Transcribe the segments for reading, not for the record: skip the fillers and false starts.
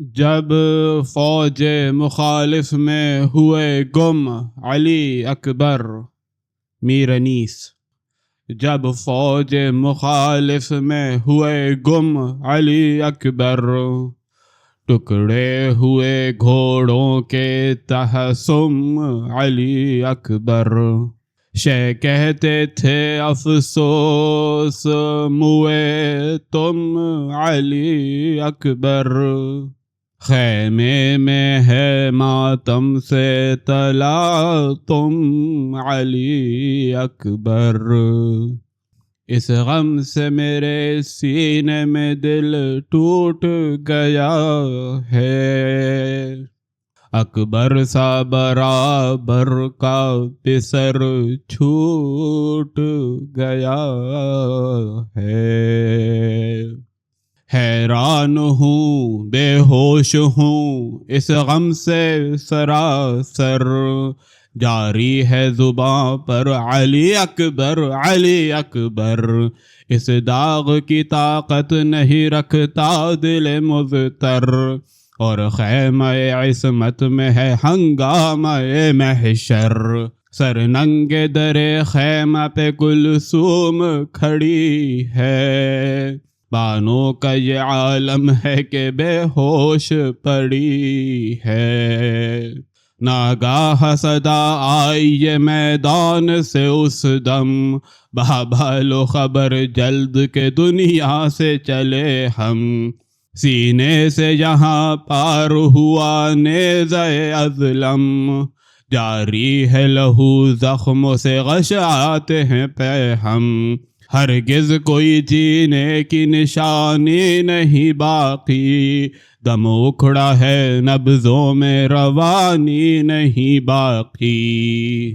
جب فوج مخالف میں ہوئے گم علی اکبر میر انیس، جب فوج مخالف میں ہوئے گم علی اکبر، ٹکڑے ہوئے گھوڑوں کے تہسم علی اکبر، شے کہتے تھے افسوس موئے تم علی اکبر، خیمے میں ہے ماتم سے تلا تم علی اکبر، اس غم سے میرے سینے میں دل ٹوٹ گیا ہے، اکبر سا برابر کا پسر چھوٹ گیا ہے، حیران ہوں بے ہوش ہوں اس غم سے سراسر، جاری ہے زباں پر علی اکبر علی اکبر، اس داغ کی طاقت نہیں رکھتا دل مضطر، اور خیمہ عصمت میں ہے ہنگامہ محشر، سر ننگے در خیمہ پہ کلثوم کھڑی ہے، بانوں کا یہ عالم ہے کہ بے ہوش پڑی ہے، ناگاہ صدا آئی یہ میدان سے اس دم، بابا لو خبر جلد کہ دنیا سے چلے ہم، سینے سے یہاں پار ہوا نیزہ ازلم، جاری ہے لہو زخموں سے غش آتے ہیں پہ ہم، ہرگز کوئی جینے کی نشانی نہیں باقی، دم اکھڑا ہے نبضوں میں روانی نہیں باقی،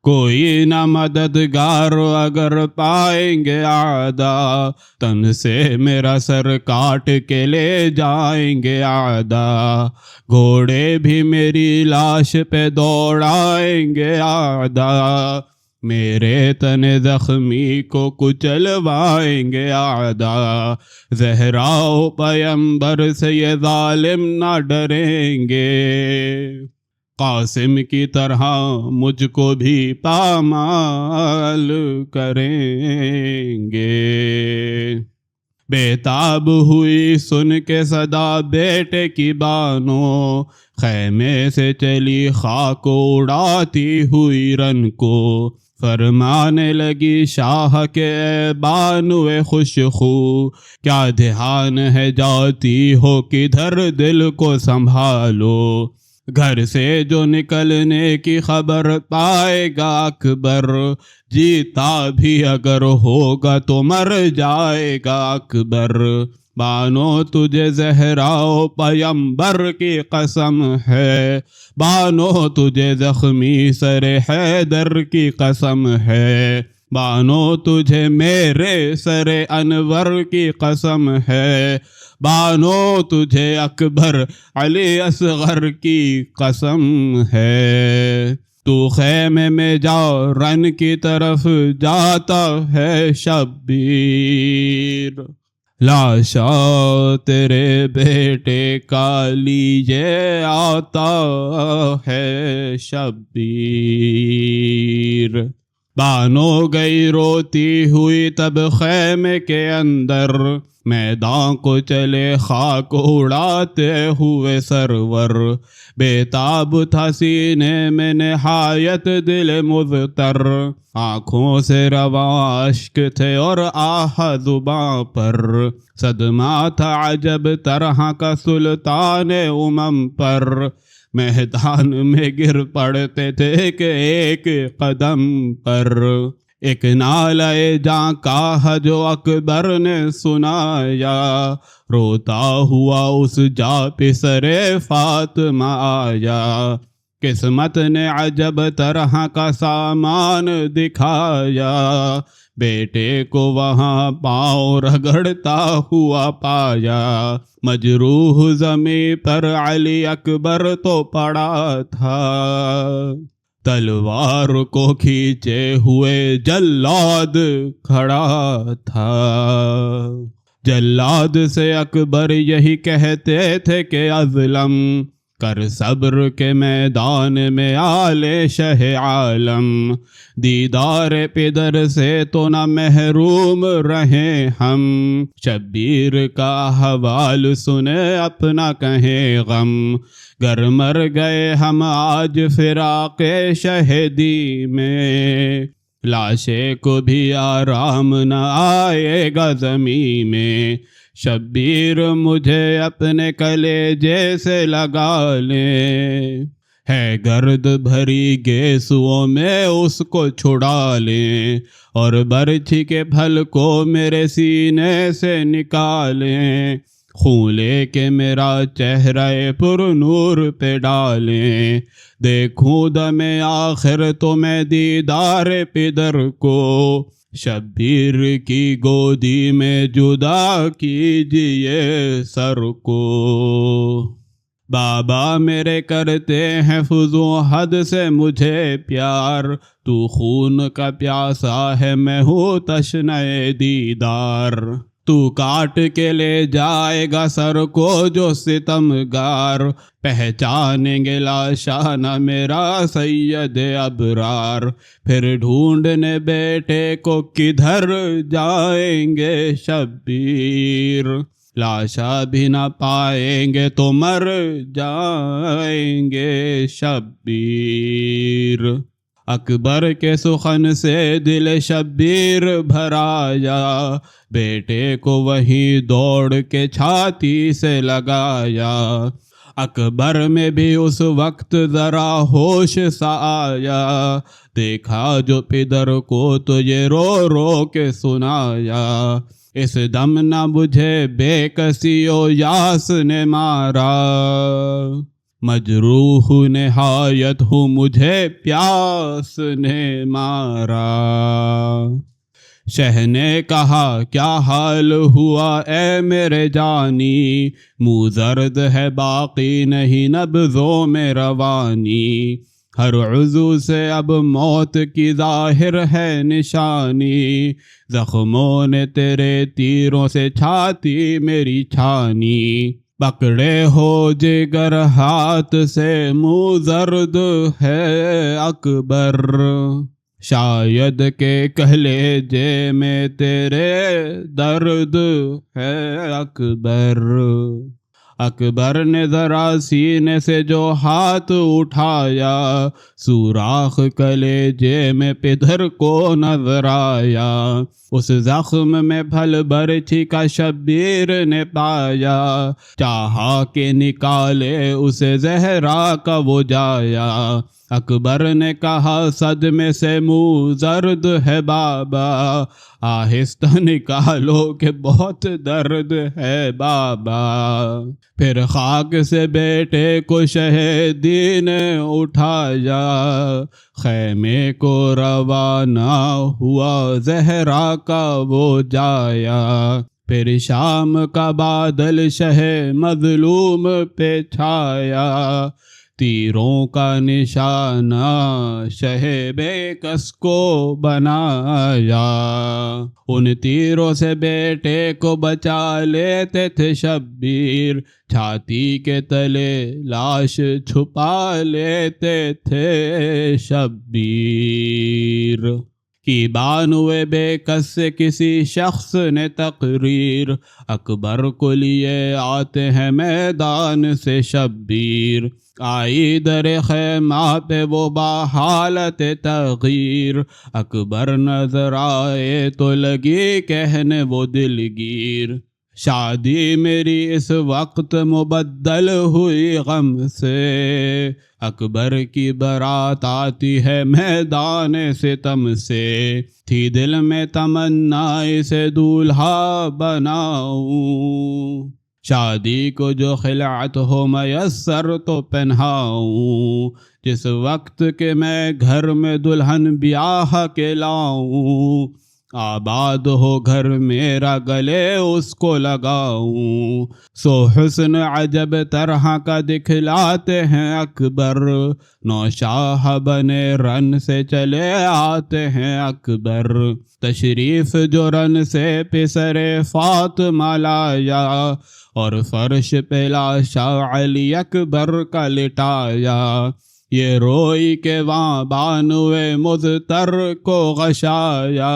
کوئی نہ مددگار اگر پائیں گے اعداء، تن سے میرا سر کاٹ کے لے جائیں گے اعداء، گھوڑے بھی میری لاش پہ دوڑائیں گے اعداء، میرے تن زخمی کو کچلوائیں گے اعداء، زہراء پیمبر سے یہ ظالم نہ ڈریں گے، قاسم کی طرح مجھ کو بھی پامال کریں گے، بےتاب ہوئی سن کے صدا بیٹے کی بانو، خیمے سے چلی خاک اڑاتی ہوئی رن کو، فرمانے لگی شاہ کے بانو خوش خو، کیا دھیان ہے جاتی ہو کدھر دل کو سنبھالو، گھر سے جو نکلنے کی خبر پائے گا اکبر، جیتا بھی اگر ہوگا تو مر جائے گا اکبر، بانو تجھے زہراء پیمبر کی قسم ہے، بانو تجھے زخمی سر حیدر کی قسم ہے، بانو تجھے میرے سر انور کی قسم ہے، بانو تجھے اکبر علی اصغر کی قسم ہے، تو خیمے میں جا رن کی طرف جاتا ہے شبیر، لاشا تیرے بیٹے کا لیے آتا ہے شبیر، بانو گئی روتی ہوئی تب خیمے کے اندر، میدان کو چلے خاک اڑاتے ہوئے سرور، بےتاب تھا سینے میں نہایت دل مضطر، آنکھوں سے رواں اشک تھے اور آہ زباں پر، صدمہ تھا عجب طرح کا سلطان امم پر، میدان میں گر پڑتے تھے ایک ایک قدم پر، ایک نالہ جاں کا جو اکبر نے سنایا، روتا ہوا اس جا پسر فاطمہ آیا، قسمت نے عجب طرح کا سامان دکھایا، بیٹے کو وہاں پاؤں رگڑتا ہوا پایا، مجروح زمیں پر علی اکبر تو پڑا تھا، تلوار کو کھینچے ہوئے جلاد کھڑا تھا، جلاد سے اکبر یہی کہتے تھے کہ ازلم کر صبر کے میدان میں آل شہ عالم، دیدار پدر سے تو نہ محروم رہے ہم، شبیر کا حوال سنے اپنا کہیں غم، گر مر گئے ہم آج فراق شہیدی میں، لاشے کو بھی آرام نہ آئے گا زمین میں، شبیر مجھے اپنے کلیجے سے لگا لیں، ہے گرد بھری گیسوؤں میں اس کو چھڑا لیں، اور برچھی کے پھل کو میرے سینے سے نکالیں، خون لے کے میرا چہرہ پر نور پہ ڈالیں، دیکھوں دم آخر تو میں دیدار پدر کو، شبیر کی گودی میں جدا کیجئے سر کو، بابا میرے کرتے ہیں فضو حد سے مجھے پیار، تو خون کا پیاسا ہے میں ہوں تشنہ دیدار، تو کاٹ کے لے جائے گا سر کو جو ستمگار، پہچانیں گے لاشانہ میرا سید ابرار، پھر ڈھونڈنے بیٹے کو کدھر جائیں گے شبیر، لاشا بھی نہ پائیں گے تو مر جائیں گے شبیر، اکبر کے سخن سے دل شبیر بھرایا، بیٹے کو وہیں دوڑ کے چھاتی سے لگایا، اکبر میں بھی اس وقت ذرا ہوش سا آیا، دیکھا جو پدر کو تو یہ رو رو کے سنایا، اس دم نہ مجھے بے کسی و یاس نے مارا، مجروح نہایت ہوں مجھے پیاس نے مارا، شہ نے کہا کیا حال ہوا اے میرے جانی، منہ زرد ہے باقی نہیں نبضوں میں روانی، ہر عضو سے اب موت کی ظاہر ہے نشانی، زخموں نے تیرے تیروں سے چھاتی میری چھانی، پکڑے ہو جگر ہاتھ سے منہ زرد ہے اکبر، شاید کہ کلیجے میں تیرے درد ہے اکبر، اکبر نے ذرا سینے سے جو ہاتھ اٹھایا، سوراخ کلیجے میں پدر کو نظر آیا، اس زخم میں پھل برچھی کا شبیر نے پایا، چاہا کہ نکالے اسے زہرا کا وہ جایا، اکبر نے کہا صدمے سے منہ زرد ہے بابا، آہستہ نکالو کہ بہت درد ہے بابا، پھر خاک سے بیٹے کو شہیدی نے اٹھایا، خیمے کو روانہ ہوا زہرا کا وہ جایا، پھر شام کا بادل شہ مظلوم پہ چھایا، تیروں کا نشانہ شہ بے کس کو بنایا، ان تیروں سے بیٹے کو بچا لیتے تھے شبیر، چھاتی کے تلے لاش چھپا لیتے تھے شبیر، کی بانوے بے کس سے کسی شخص نے تقریر، اکبر کو لیے آتے ہیں میدان سے شبیر، آئی در خیمہ پہ وہ باحالت تغیر، اکبر نظر آئے تو لگی کہنے وہ دلگیر، شادی میری اس وقت مبدل ہوئی غم سے، اکبر کی برات آتی ہے میدان ستم سے، تھی دل میں تمنا اسے دولہا بناؤں، شادی کو جو خلعت ہو میسر تو پہناؤں، جس وقت کہ میں گھر میں دلہن بیاہ کے لاؤں، آباد ہو گھر میرا گلے اس کو لگاؤں، سو حسن عجب طرح کا دکھلاتے ہیں اکبر، نوشاہ بنے رن سے چلے آتے ہیں اکبر، تشریف جو رن سے پسرے فاطمہ لایا، اور فرش پہ لاشا علی اکبر کا لٹایا، یہ روئی کے وہاں بانوے مضطر کو غشایا،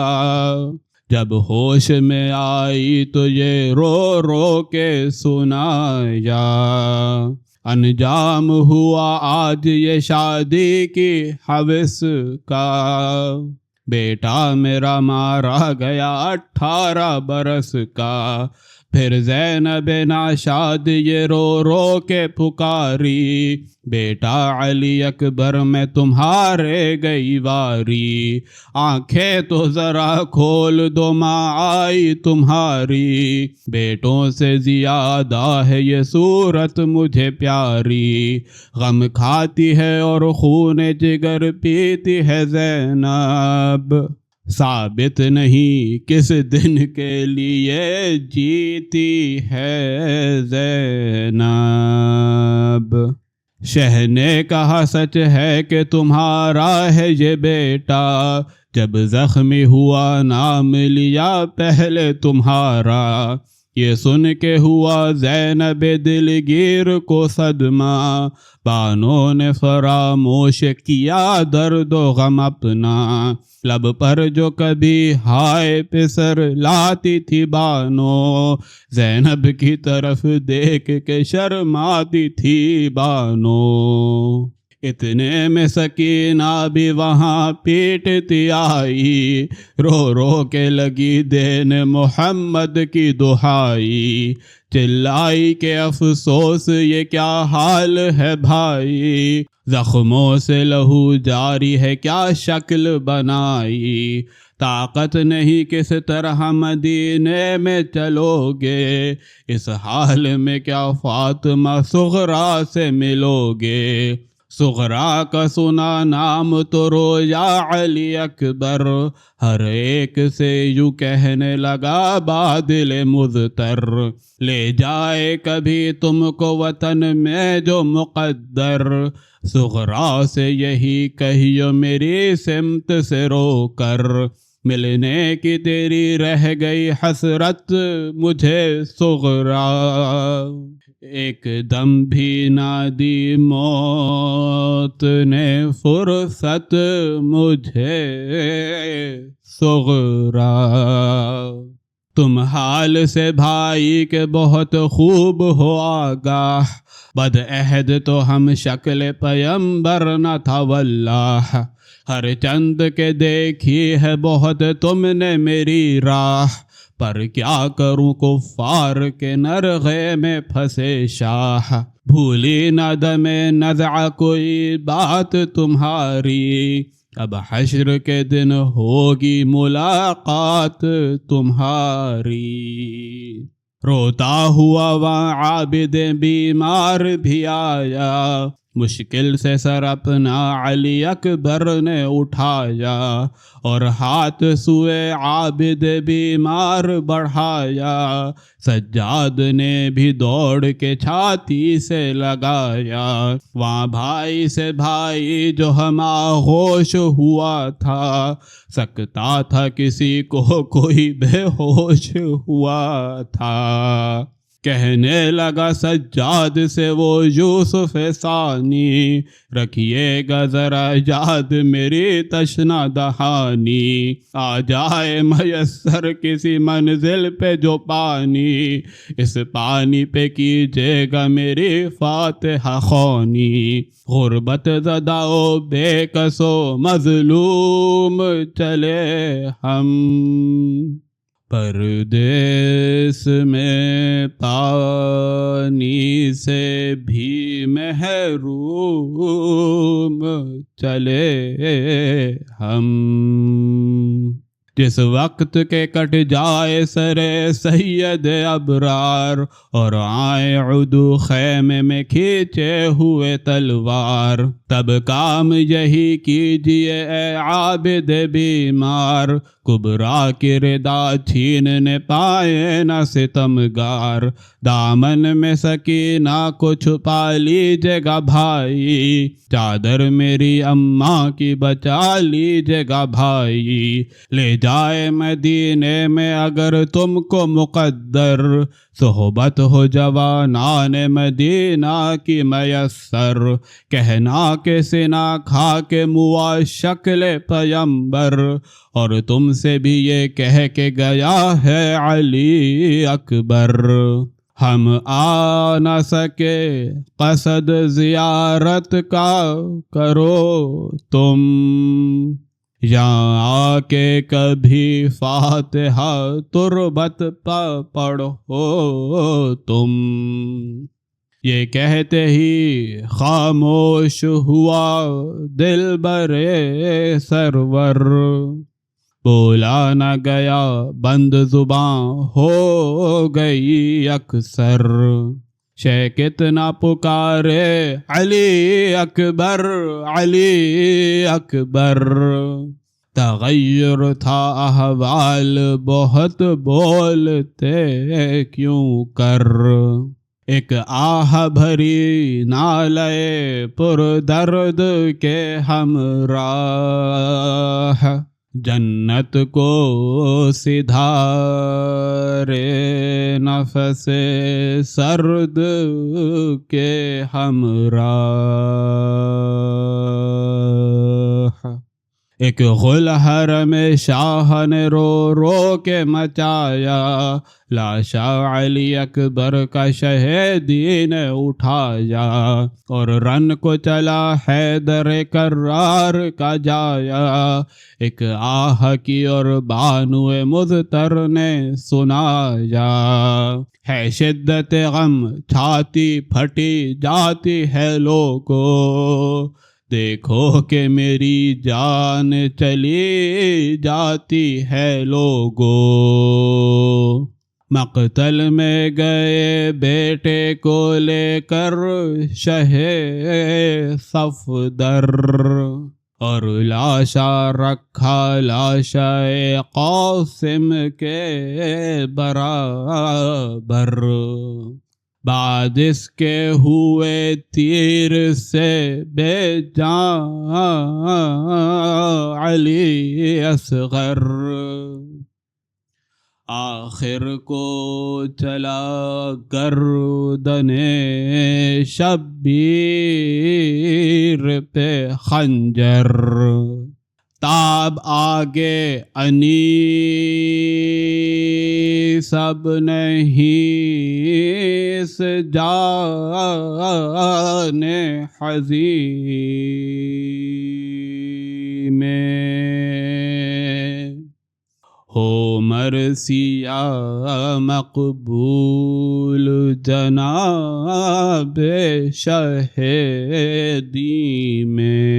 جب ہوش میں آئی تو یہ رو رو کے سنایا، انجام ہوا آج یہ شادی کی حوث کا، بیٹا میرا مارا گیا 18 برس کا، پھر زینب ناشاد یہ رو رو کے پکاری، بیٹا علی اکبر میں تمہارے گئی واری، آنکھیں تو ذرا کھول دو ماں آئی تمہاری، بیٹوں سے زیادہ ہے یہ صورت مجھے پیاری، غم کھاتی ہے اور خون جگر پیتی ہے زینب، ثابت نہیں کس دن کے لیے جیتی ہے زینب، شہ نے کہا سچ ہے کہ تمہارا ہے یہ بیٹا، جب زخمی ہوا نام لیا پہلے تمہارا، یہ سن کے ہوا زینب دلگیر کو صدمہ، بانوں نے فراموش کیا درد و غم اپنا، لب پر جو کبھی ہائے پسر لاتی تھی بانو، زینب کی طرف دیکھ کے شرماتی تھی بانو، اتنے میں سکینہ بھی وہاں پیٹتی آئی، رو رو کے لگی دین محمد کی دہائی، چلائی کہ افسوس یہ کیا حال ہے بھائی، زخموں سے لہو جاری ہے کیا شکل بنائی، طاقت نہیں کس طرح مدینے میں چلو گے، اس حال میں کیا فاطمہ صغرا سے ملو گے، صغرا کا سنا نام تو رویا علی اکبر، ہر ایک سے یوں کہنے لگا بادل مضطر، لے جائے کبھی تم کو وطن میں جو مقدر، صغرا سے یہی کہیو میری سمت سے رو کر، ملنے کی تیری رہ گئی حسرت مجھے صغرا، ایک دم بھی نہ دی موت نے فرصت مجھے صغرا، تم حال سے بھائی کے بہت خوب ہو آگاہ، بد عہد تو ہم شکل پیمبر نہ تھا واللہ، ہر چند کے دیکھی ہے بہت تم نے میری راہ، پر کیا کروں کفار کے نرغے میں پھنسے شاہ، بھولی نہ دم نزع کوئی بات تمہاری، اب حشر کے دن ہوگی ملاقات تمہاری، روتا ہوا وہاں عابد بیمار بھی آیا، مشکل سے سر اپنا علی اکبر نے اٹھایا، اور ہاتھ سوئے عابد بیمار بڑھایا، سجاد نے بھی دوڑ کے چھاتی سے لگایا، وہاں بھائی سے بھائی جو ہم آغوش ہوا تھا، سکتا تھا کسی کو کوئی بے ہوش ہوا تھا، کہنے لگا سجاد سے وہ یوسف ثانی، رکھیے گا ذرا یاد میری تشنا دہانی، آ جائے میسر کسی منزل پہ جو پانی، اس پانی پہ کیجیے گا میری فاتحہ خوانی، غربت زدہ و بے کس و مظلوم چلے ہم، پردیس میں پانی سے بھی محروم چلے ہم، جس وقت کے کٹ جائے سرے سید ابرار اور آئے عدو خیمے میں کھینچے ہوئے تلوار، تب کام یہی کیجئے اے عابد بیمار، کبریٰ کی ردا چھیننے پائے نہ ستمگار، دامن میں سکینہ کو چھپا لیجیے گا بھائی، چادر میری اماں کی بچا لیجیے گا بھائی، لے جائے مدینے میں اگر تم کو مقدر، صحبت ہو جوانان مدینہ کی میسر، کہنا کہ سنا کھا کے موا شکل پیمبر، اور تم سے بھی یہ کہہ کے گیا ہے علی اکبر، ہم آ نہ سکے قصد زیارت کا کرو تم، یہاں آ کے کبھی فاتحہ تربت پڑھو تم۔ یہ کہتے ہی خاموش ہوا دلبر سرور، بولا نہ گیا بند زباں ہو گئی اکثر، شے کتنا پکارے علی اکبر علی اکبر، تغیر تھا احوال بہت بولتے کیوں کر، ایک آہ بھری نالے پر درد کے ہمراہ، جنت کو سدھارے نفس سرد کے ہمراہ، ایک غل حرم شاہ نے رو رو کے مچایا، لاشا علی اکبر کا شہیدی نے اٹھایا، اور رن کو چلا حیدر کرار کا جایا، ایک آہ کی اور بانو مضطر نے سنایا، ہے شدت غم چھاتی پھٹی جاتی ہے لوگو، دیکھو کہ میری جان چلی جاتی ہے لوگو، مقتل میں گئے بیٹے کو لے کر شہ صفدر، اور لاشا رکھا لاشا قاسم کے برابر، بعد اس کے ہوئے تیر سے بے جان علی اصغر، آخر کو چلا گردن شبیر پہ خنجر، تاب آگے انی سب نہیں اس جان حزین میں، ہو مرثیہ مقبول جناب شہیدی میں۔